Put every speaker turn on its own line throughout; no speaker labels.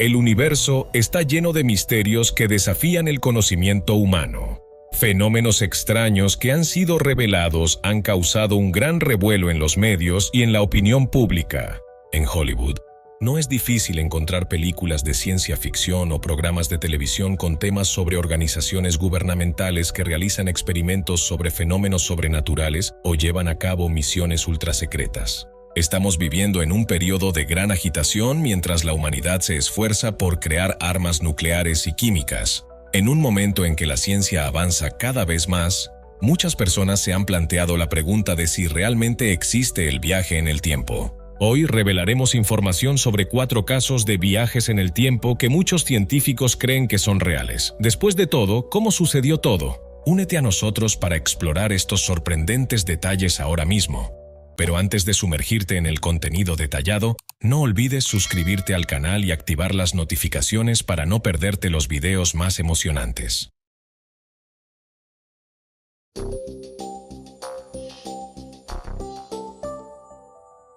El universo está lleno de misterios que desafían el conocimiento humano. Fenómenos extraños que han sido revelados han causado un gran revuelo en los medios y en la opinión pública. En Hollywood, no es difícil encontrar películas de ciencia ficción o programas de televisión con temas sobre organizaciones gubernamentales que realizan experimentos sobre fenómenos sobrenaturales o llevan a cabo misiones ultrasecretas. Estamos viviendo en un periodo de gran agitación mientras la humanidad se esfuerza por crear armas nucleares y químicas. En un momento en que la ciencia avanza cada vez más, muchas personas se han planteado la pregunta de si realmente existe el viaje en el tiempo. Hoy revelaremos información sobre 4 casos de viajes en el tiempo que muchos científicos creen que son reales. Después de todo, ¿cómo sucedió todo? Únete a nosotros para explorar estos sorprendentes detalles ahora mismo. Pero antes de sumergirte en el contenido detallado, no olvides suscribirte al canal y activar las notificaciones para no perderte los videos más emocionantes.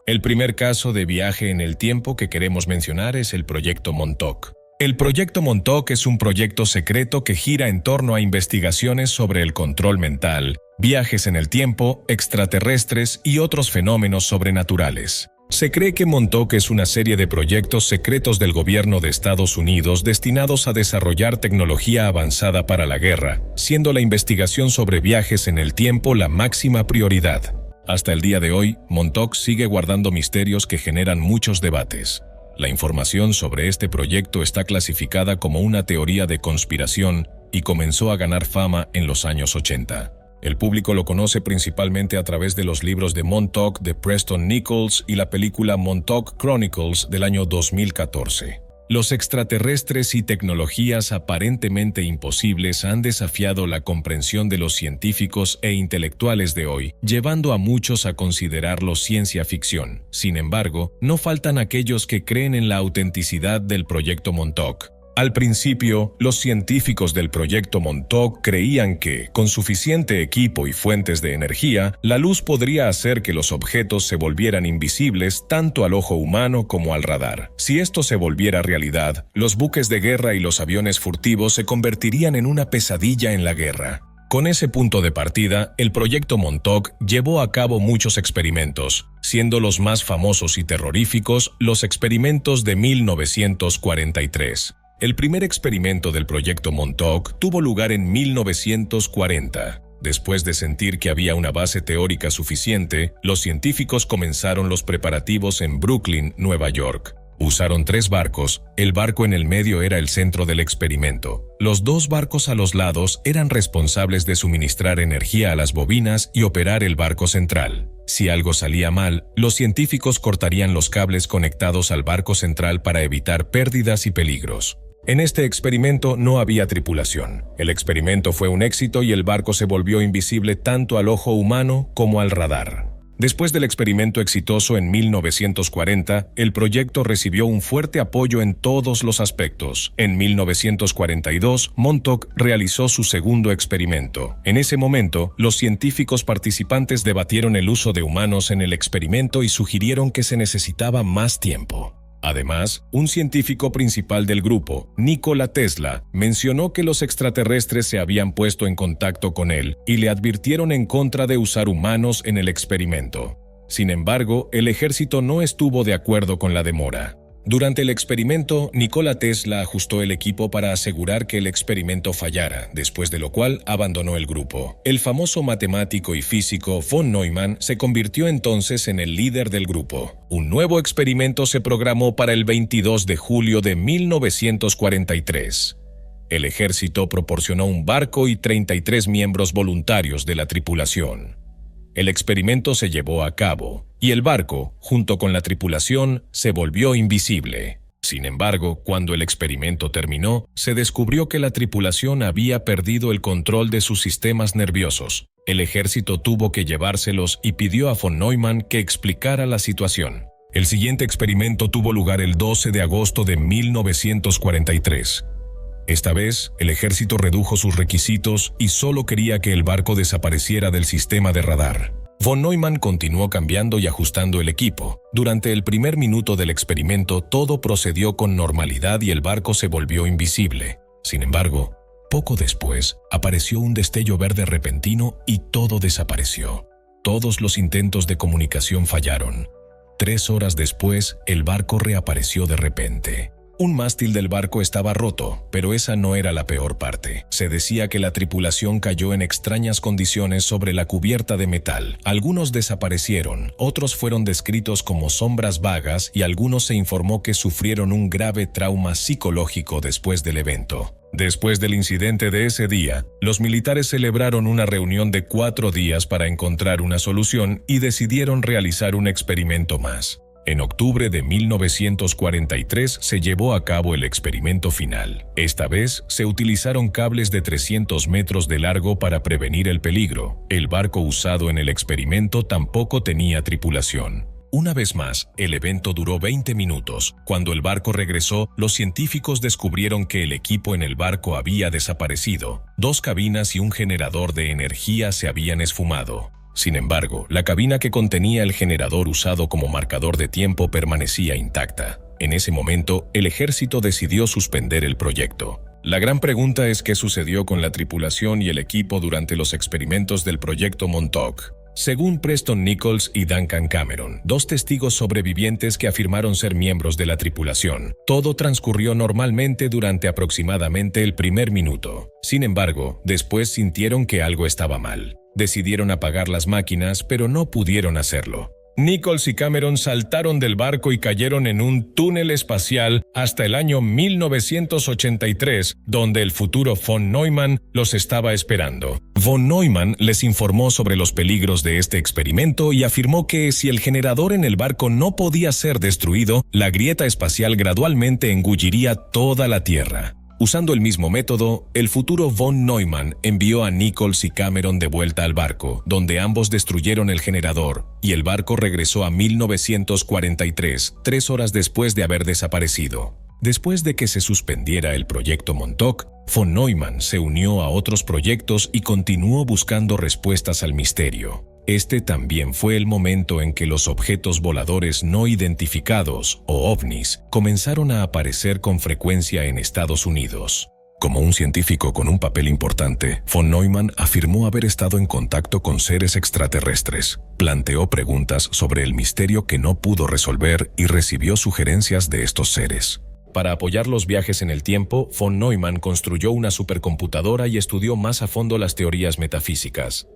El primer caso de viaje en el tiempo que queremos mencionar es el Proyecto Montauk. El Proyecto Montauk es un proyecto secreto que gira en torno a investigaciones sobre el control mental, viajes en el tiempo, extraterrestres y otros fenómenos sobrenaturales. Se cree que Montauk es una serie de proyectos secretos del gobierno de Estados Unidos destinados a desarrollar tecnología avanzada para la guerra, siendo la investigación sobre viajes en el tiempo la máxima prioridad. Hasta el día de hoy, Montauk sigue guardando misterios que generan muchos debates. La información sobre este proyecto está clasificada como una teoría de conspiración y comenzó a ganar fama en los años 80. El público lo conoce principalmente a través de los libros de Montauk de Preston Nichols y la película Montauk Chronicles del año 2014. Los extraterrestres y tecnologías aparentemente imposibles han desafiado la comprensión de los científicos e intelectuales de hoy, llevando a muchos a considerarlo ciencia ficción. Sin embargo, no faltan aquellos que creen en la autenticidad del Proyecto Montauk. Al principio, los científicos del Proyecto Montauk creían que, con suficiente equipo y fuentes de energía, la luz podría hacer que los objetos se volvieran invisibles tanto al ojo humano como al radar. Si esto se volviera realidad, los buques de guerra y los aviones furtivos se convertirían en una pesadilla en la guerra. Con ese punto de partida, el Proyecto Montauk llevó a cabo muchos experimentos, siendo los más famosos y terroríficos los experimentos de 1943. El primer experimento del Proyecto Montauk tuvo lugar en 1940. Después de sentir que había una base teórica suficiente, los científicos comenzaron los preparativos en Brooklyn, Nueva York. Usaron 3 barcos, el barco en el medio era el centro del experimento. Los 2 barcos a los lados eran responsables de suministrar energía a las bobinas y operar el barco central. Si algo salía mal, los científicos cortarían los cables conectados al barco central para evitar pérdidas y peligros. En este experimento no había tripulación. El experimento fue un éxito y el barco se volvió invisible tanto al ojo humano como al radar. Después del experimento exitoso en 1940, el proyecto recibió un fuerte apoyo en todos los aspectos. En 1942, Montauk realizó su segundo experimento. En ese momento, los científicos participantes debatieron el uso de humanos en el experimento y sugirieron que se necesitaba más tiempo. Además, un científico principal del grupo, Nikola Tesla, mencionó que los extraterrestres se habían puesto en contacto con él y le advirtieron en contra de usar humanos en el experimento. Sin embargo, el ejército no estuvo de acuerdo con la demora. Durante el experimento, Nikola Tesla ajustó el equipo para asegurar que el experimento fallara, después de lo cual abandonó el grupo. El famoso matemático y físico von Neumann se convirtió entonces en el líder del grupo. Un nuevo experimento se programó para el 22 de julio de 1943. El ejército proporcionó un barco y 33 miembros voluntarios de la tripulación. El experimento se llevó a cabo, y el barco, junto con la tripulación, se volvió invisible. Sin embargo, cuando el experimento terminó, se descubrió que la tripulación había perdido el control de sus sistemas nerviosos. El ejército tuvo que llevárselos y pidió a von Neumann que explicara la situación. El siguiente experimento tuvo lugar el 12 de agosto de 1943. Esta vez, el ejército redujo sus requisitos y solo quería que el barco desapareciera del sistema de radar. Von Neumann continuó cambiando y ajustando el equipo. Durante el primer minuto del experimento, todo procedió con normalidad y el barco se volvió invisible. Sin embargo, poco después, apareció un destello verde repentino y todo desapareció. Todos los intentos de comunicación fallaron. 3 horas después, el barco reapareció de repente. Un mástil del barco estaba roto, pero esa no era la peor parte. Se decía que la tripulación cayó en extrañas condiciones sobre la cubierta de metal. Algunos desaparecieron, otros fueron descritos como sombras vagas y algunos se informó que sufrieron un grave trauma psicológico después del evento. Después del incidente de ese día, los militares celebraron una reunión de 4 días para encontrar una solución y decidieron realizar un experimento más. En octubre de 1943 se llevó a cabo el experimento final. Esta vez se utilizaron cables de 300 metros de largo para prevenir el peligro. El barco usado en el experimento tampoco tenía tripulación. Una vez más, el evento duró 20 minutos. Cuando el barco regresó, los científicos descubrieron que el equipo en el barco había desaparecido. 2 cabinas y un generador de energía se habían esfumado. Sin embargo, la cabina que contenía el generador usado como marcador de tiempo permanecía intacta. En ese momento, el ejército decidió suspender el proyecto. La gran pregunta es qué sucedió con la tripulación y el equipo durante los experimentos del proyecto Montauk. Según Preston Nichols y Duncan Cameron, 2 testigos sobrevivientes que afirmaron ser miembros de la tripulación, todo transcurrió normalmente durante aproximadamente el primer minuto. Sin embargo, después sintieron que algo estaba mal. Decidieron apagar las máquinas, pero no pudieron hacerlo. Nichols y Cameron saltaron del barco y cayeron en un túnel espacial hasta el año 1983, donde el futuro von Neumann los estaba esperando. Von Neumann les informó sobre los peligros de este experimento y afirmó que si el generador en el barco no podía ser destruido, la grieta espacial gradualmente engulliría toda la Tierra. Usando el mismo método, el futuro von Neumann envió a Nichols y Cameron de vuelta al barco, donde ambos destruyeron el generador, y el barco regresó a 1943, 3 horas después de haber desaparecido. Después de que se suspendiera el proyecto Montauk, von Neumann se unió a otros proyectos y continuó buscando respuestas al misterio. Este también fue el momento en que los objetos voladores no identificados, o ovnis, comenzaron a aparecer con frecuencia en Estados Unidos. Como un científico con un papel importante, von Neumann afirmó haber estado en contacto con seres extraterrestres, planteó preguntas sobre el misterio que no pudo resolver y recibió sugerencias de estos seres. Para apoyar los viajes en el tiempo, von Neumann construyó una supercomputadora y estudió más a fondo las teorías metafísicas.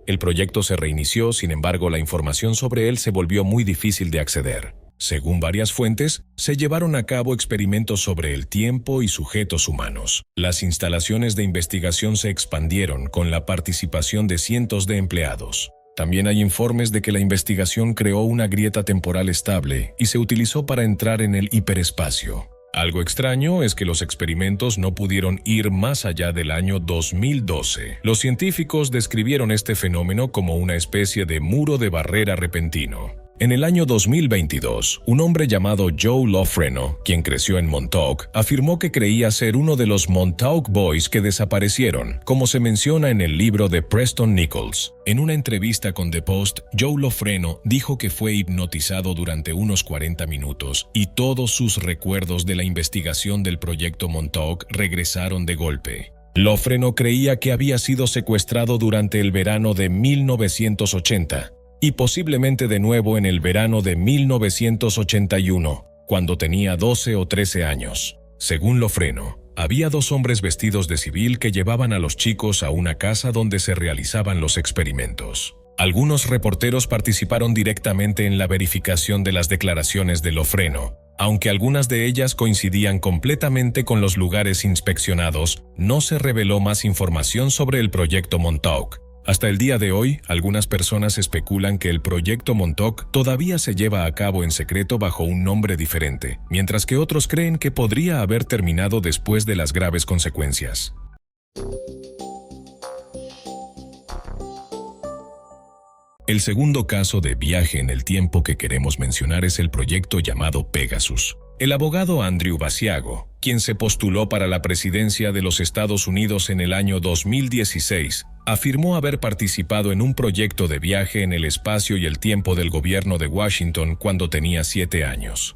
El proyecto se reinició, sin embargo, la información sobre él se volvió muy difícil de acceder. Según varias fuentes, se llevaron a cabo experimentos sobre el tiempo y sujetos humanos. Las instalaciones de investigación se expandieron con la participación de cientos de empleados. También hay informes de que la investigación creó una grieta temporal estable y se utilizó para entrar en el hiperespacio. Algo extraño es que los experimentos no pudieron ir más allá del año 2012. Los científicos describieron este fenómeno como una especie de muro de barrera repentino. En el año 2022, un hombre llamado Joe Lofreno, quien creció en Montauk, afirmó que creía ser uno de los Montauk Boys que desaparecieron, como se menciona en el libro de Preston Nichols. En una entrevista con The Post, Joe Lofreno dijo que fue hipnotizado durante unos 40 minutos y todos sus recuerdos de la investigación del proyecto Montauk regresaron de golpe. Lofreno creía que había sido secuestrado durante el verano de 1980. Y posiblemente de nuevo en el verano de 1981, cuando tenía 12 o 13 años. Según Lofreno, había 2 hombres vestidos de civil que llevaban a los chicos a una casa donde se realizaban los experimentos. Algunos reporteros participaron directamente en la verificación de las declaraciones de Lofreno. Aunque algunas de ellas coincidían completamente con los lugares inspeccionados, no se reveló más información sobre el proyecto Montauk. Hasta el día de hoy, algunas personas especulan que el proyecto Montauk todavía se lleva a cabo en secreto bajo un nombre diferente, mientras que otros creen que podría haber terminado después de las graves consecuencias. El segundo caso de viaje en el tiempo que queremos mencionar es el proyecto llamado Pegasus. El abogado Andrew Basiago, quien se postuló para la presidencia de los Estados Unidos en el año 2016, afirmó haber participado en un proyecto de viaje en el espacio y el tiempo del gobierno de Washington cuando tenía 7 años.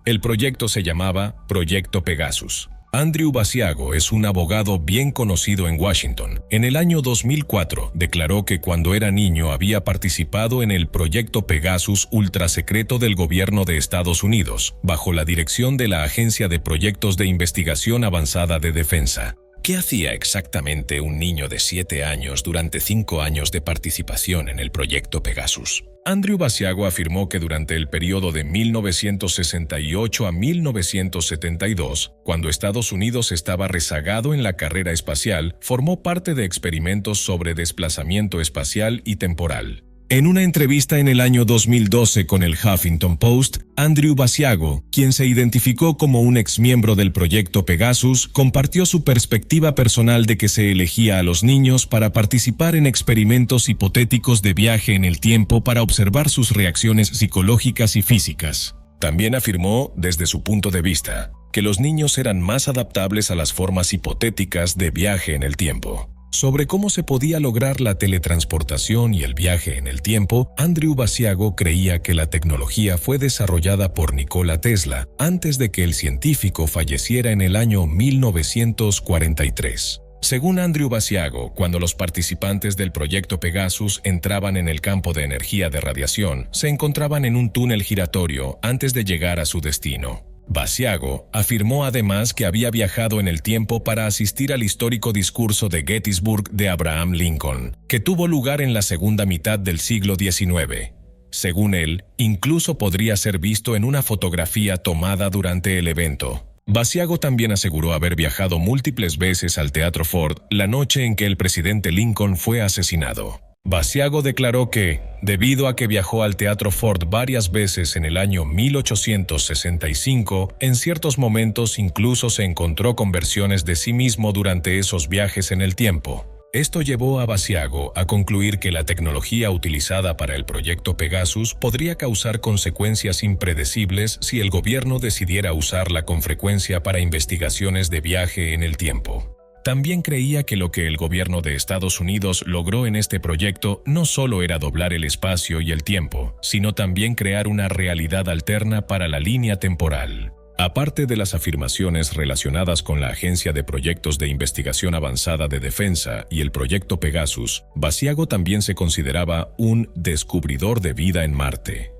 El proyecto se llamaba Proyecto Pegasus. Andrew Basiago es un abogado bien conocido en Washington. En el año 2004 declaró que cuando era niño había participado en el Proyecto Pegasus ultrasecreto del gobierno de Estados Unidos, bajo la dirección de la Agencia de Proyectos de Investigación Avanzada de Defensa. ¿Qué hacía exactamente un niño de 7 años durante 5 años de participación en el Proyecto Pegasus? Andrew Basiago afirmó que durante el periodo de 1968 a 1972, cuando Estados Unidos estaba rezagado en la carrera espacial, formó parte de experimentos sobre desplazamiento espacial y temporal. En una entrevista en el año 2012 con el Huffington Post, Andrew Basiago, quien se identificó como un exmiembro del Proyecto Pegasus, compartió su perspectiva personal de que se elegía a los niños para participar en experimentos hipotéticos de viaje en el tiempo para observar sus reacciones psicológicas y físicas. También afirmó, desde su punto de vista, que los niños eran más adaptables a las formas hipotéticas de viaje en el tiempo. Sobre cómo se podía lograr la teletransportación y el viaje en el tiempo, Andrew Basiago creía que la tecnología fue desarrollada por Nikola Tesla antes de que el científico falleciera en el año 1943. Según Andrew Basiago, cuando los participantes del proyecto Pegasus entraban en el campo de energía de radiación, se encontraban en un túnel giratorio antes de llegar a su destino. Basiago afirmó además que había viajado en el tiempo para asistir al histórico discurso de Gettysburg de Abraham Lincoln, que tuvo lugar en la segunda mitad del siglo XIX. Según él, incluso podría ser visto en una fotografía tomada durante el evento. Basiago también aseguró haber viajado múltiples veces al Teatro Ford la noche en que el presidente Lincoln fue asesinado. Basiago declaró que, debido a que viajó al Teatro Ford varias veces en el año 1865, en ciertos momentos incluso se encontró con versiones de sí mismo durante esos viajes en el tiempo. Esto llevó a Basiago a concluir que la tecnología utilizada para el proyecto Pegasus podría causar consecuencias impredecibles si el gobierno decidiera usarla con frecuencia para investigaciones de viaje en el tiempo. También creía que lo que el gobierno de Estados Unidos logró en este proyecto no solo era doblar el espacio y el tiempo, sino también crear una realidad alterna para la línea temporal. Aparte de las afirmaciones relacionadas con la Agencia de Proyectos de Investigación Avanzada de Defensa y el Proyecto Pegasus, Basiago también se consideraba un descubridor de vida en Marte.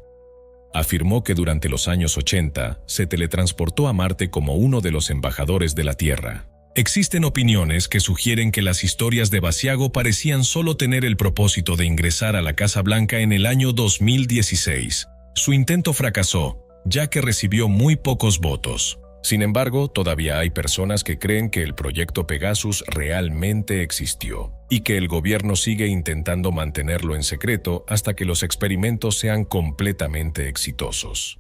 Afirmó que durante los años 80 se teletransportó a Marte como uno de los embajadores de la Tierra. Existen opiniones que sugieren que las historias de Basiago parecían solo tener el propósito de ingresar a la Casa Blanca en el año 2016. Su intento fracasó, ya que recibió muy pocos votos. Sin embargo, todavía hay personas que creen que el proyecto Pegasus realmente existió y que el gobierno sigue intentando mantenerlo en secreto hasta que los experimentos sean completamente exitosos.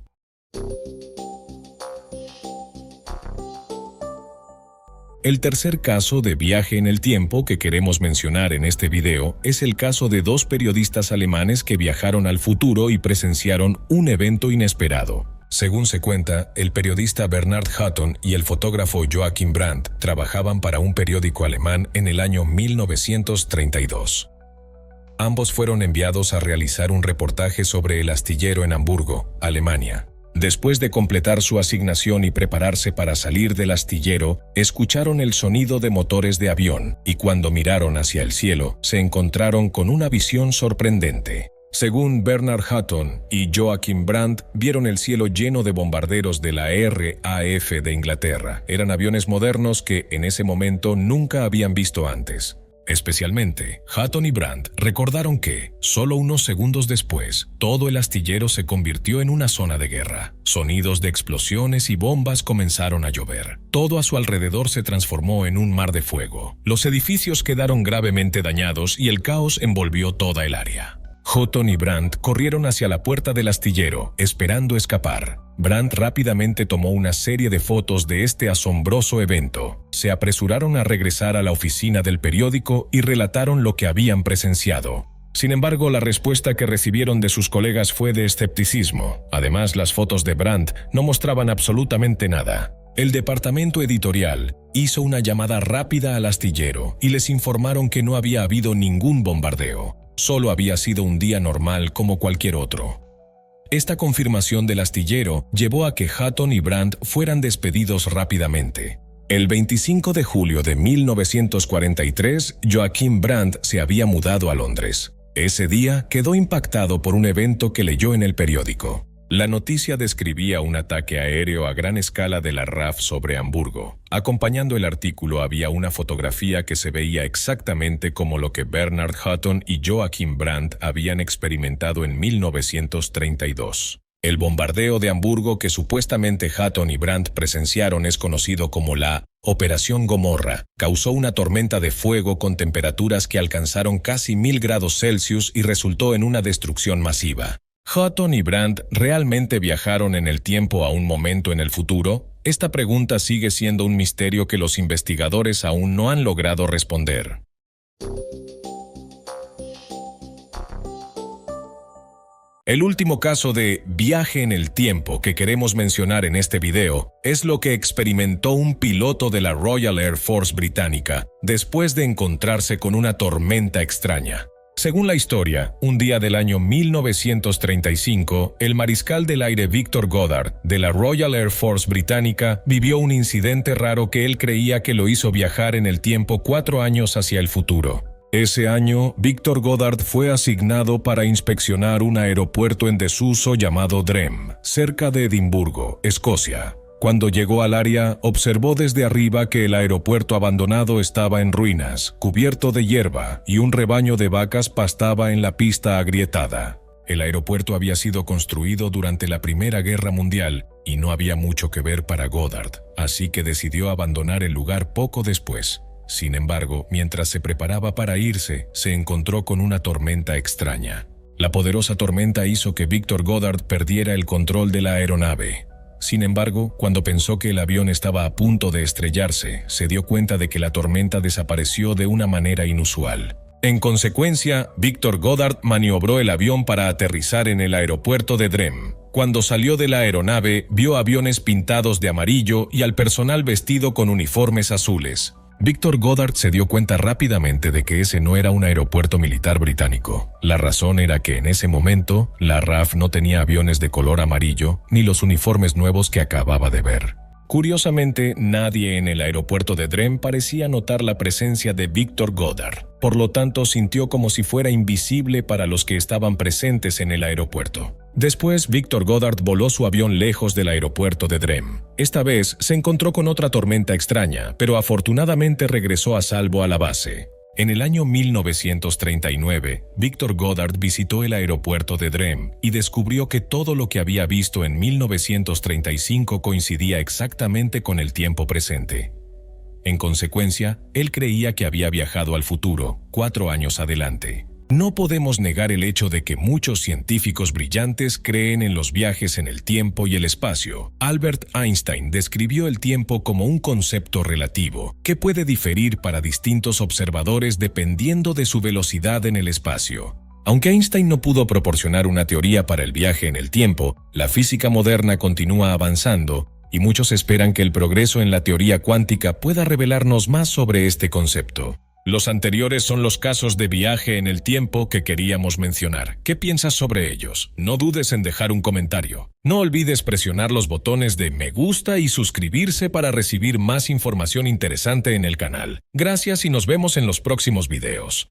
El tercer caso de viaje en el tiempo que queremos mencionar en este video es el caso de dos periodistas alemanes que viajaron al futuro y presenciaron un evento inesperado. Según se cuenta, el periodista Bernhard Hutton y el fotógrafo Joachim Brandt trabajaban para un periódico alemán en el año 1932. Ambos fueron enviados a realizar un reportaje sobre el astillero en Hamburgo, Alemania. Después de completar su asignación y prepararse para salir del astillero, escucharon el sonido de motores de avión y cuando miraron hacia el cielo, se encontraron con una visión sorprendente. Según Bernhard Hutton y Joachim Brandt, vieron el cielo lleno de bombarderos de la RAF de Inglaterra. Eran aviones modernos que en ese momento nunca habían visto antes. Especialmente, Hutton y Brandt recordaron que, solo unos segundos después, todo el astillero se convirtió en una zona de guerra. Sonidos de explosiones y bombas comenzaron a llover. Todo a su alrededor se transformó en un mar de fuego. Los edificios quedaron gravemente dañados y el caos envolvió toda el área. Hutton y Brandt corrieron hacia la puerta del astillero, esperando escapar. Brandt rápidamente tomó una serie de fotos de este asombroso evento. Se apresuraron a regresar a la oficina del periódico y relataron lo que habían presenciado. Sin embargo, la respuesta que recibieron de sus colegas fue de escepticismo. Además, las fotos de Brandt no mostraban absolutamente nada. El departamento editorial Hizo una llamada rápida al astillero y les informaron que no había habido ningún bombardeo, solo había sido un día normal como cualquier otro. Esta confirmación del astillero llevó a que Hutton y Brandt fueran despedidos rápidamente. El 25 de julio de 1943, Joachim Brandt se había mudado a Londres. Ese día quedó impactado por un evento que leyó en el periódico. La noticia describía un ataque aéreo a gran escala de la RAF sobre Hamburgo. Acompañando el artículo había una fotografía que se veía exactamente como lo que Bernard Hutton y Joachim Brandt habían experimentado en 1932. El bombardeo de Hamburgo que supuestamente Hutton y Brandt presenciaron es conocido como la Operación Gomorra. Causó una tormenta de fuego con temperaturas que alcanzaron casi 1000 grados Celsius y resultó en una destrucción masiva. ¿Hutton y Brandt realmente viajaron en el tiempo a un momento en el futuro? Esta pregunta sigue siendo un misterio que los investigadores aún no han logrado responder. El último caso de viaje en el tiempo que queremos mencionar en este video es lo que experimentó un piloto de la Royal Air Force británica después de encontrarse con una tormenta extraña. Según la historia, un día del año 1935, el mariscal del aire Victor Goddard, de la Royal Air Force británica, vivió un incidente raro que él creía que lo hizo viajar en el tiempo 4 años hacia el futuro. Ese año, Victor Goddard fue asignado para inspeccionar un aeropuerto en desuso llamado Drem, cerca de Edimburgo, Escocia. Cuando llegó al área, observó desde arriba que el aeropuerto abandonado estaba en ruinas, cubierto de hierba, y un rebaño de vacas pastaba en la pista agrietada. El aeropuerto había sido construido durante la Primera Guerra Mundial y no había mucho que ver para Goddard, así que decidió abandonar el lugar poco después. Sin embargo, mientras se preparaba para irse, se encontró con una tormenta extraña. La poderosa tormenta hizo que Victor Goddard perdiera el control de la aeronave. Sin embargo, cuando pensó que el avión estaba a punto de estrellarse, se dio cuenta de que la tormenta desapareció de una manera inusual. En consecuencia, Victor Goddard maniobró el avión para aterrizar en el aeropuerto de Drem. Cuando salió de la aeronave, vio aviones pintados de amarillo y al personal vestido con uniformes azules. Victor Goddard se dio cuenta rápidamente de que ese no era un aeropuerto militar británico. La razón era que en ese momento, la RAF no tenía aviones de color amarillo ni los uniformes nuevos que acababa de ver. Curiosamente, nadie en el aeropuerto de Drem parecía notar la presencia de Victor Goddard. Por lo tanto, sintió como si fuera invisible para los que estaban presentes en el aeropuerto. Después, Victor Goddard voló su avión lejos del aeropuerto de Drem. Esta vez, se encontró con otra tormenta extraña, pero afortunadamente regresó a salvo a la base. En el año 1939, Victor Goddard visitó el aeropuerto de Drem y descubrió que todo lo que había visto en 1935 coincidía exactamente con el tiempo presente. En consecuencia, él creía que había viajado al futuro, 4 años adelante. No podemos negar el hecho de que muchos científicos brillantes creen en los viajes en el tiempo y el espacio. Albert Einstein describió el tiempo como un concepto relativo, que puede diferir para distintos observadores dependiendo de su velocidad en el espacio. Aunque Einstein no pudo proporcionar una teoría para el viaje en el tiempo, la física moderna continúa avanzando, y muchos esperan que el progreso en la teoría cuántica pueda revelarnos más sobre este concepto. Los anteriores son los casos de viaje en el tiempo que queríamos mencionar. ¿Qué piensas sobre ellos? No dudes en dejar un comentario. No olvides presionar los botones de me gusta y suscribirse para recibir más información interesante en el canal. Gracias y nos vemos en los próximos videos.